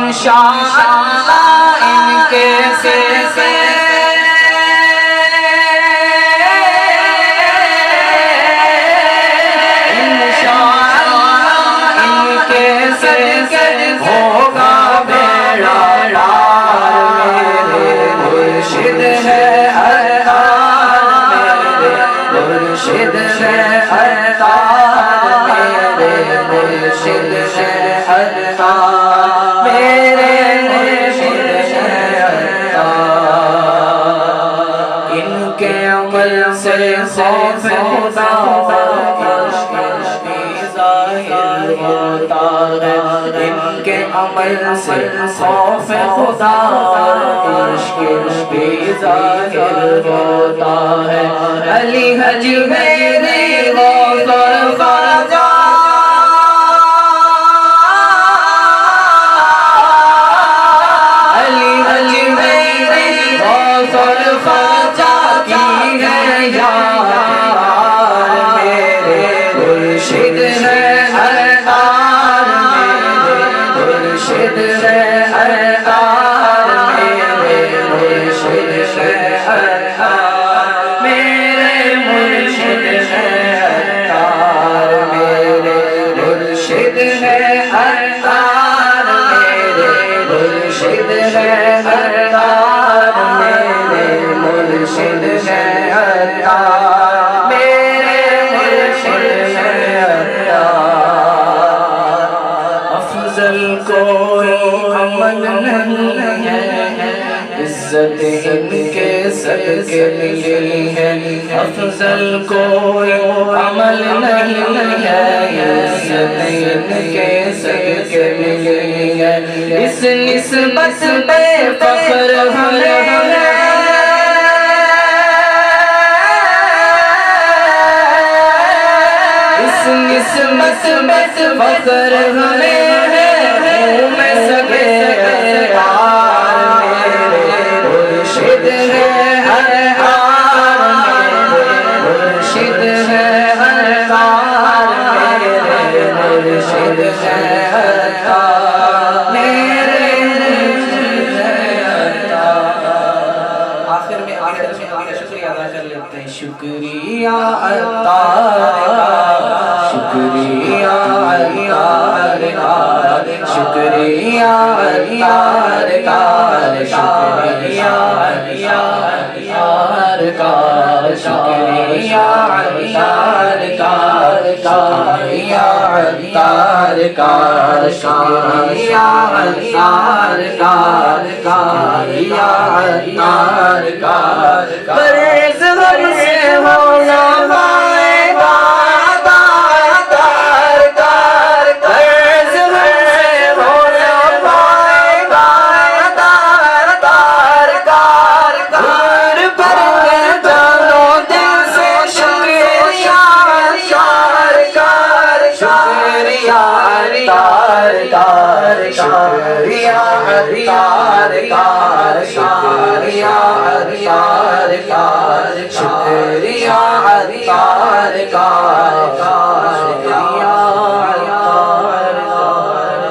انشاءاللہ ان کے سلسلے انشاءاللہ ان کے سلسلے ہوگا بیڑا پار میرے مرشد ہے عطار میرے مرشد ہے عطار میرے مرشد ہے عطار میرے مرشد ہے عطار ان کے عمل سے خوف خدا ظاہر ہوتا ہے ان کے عمل سے خوف خدا عشق بھی ظاہر ہوتا ہے علی حج میری غوث خواجہ علی حج میری غوث خواجہ کی ہے یار میرے مرشد ہے عطار میرے مرشد ہے عطار میرے مرشد ہے عطار میرے مرشد ہے عطار میرے مرشد ہے عطار میرے مرشد ہے عطار میرے مرشد ہے عطار میرے مرشد ہے عطار افضل کوئی عمل نہیں ہے عزت ان کے صدقے ملی ہے افضل کوئی عمل نہیں ہے عزت ان کے صدقے ملی ہے اس نسبت پہ فخر ہمیں ہے اس نسبت پہ فخر ہمیں ہے میں سگے مرشد ہے عطار میرے مرشد ہے عطار میرے مرشد ہے عطار میرے مرشد ہے عطار آخر میں شکریہ ادا کر لیتے ہیں شکریہ عطار کا شکریہ عطار کا شکریہ عطار کا شکریہ عطار کا شکریہ عطار کا شکریہ عطار کا شکریہ عطار کا شکریہ عطار کا برز ہم سے ہونا شکریہ عطار کا شکریہ عطار کا شکریہ عطار کا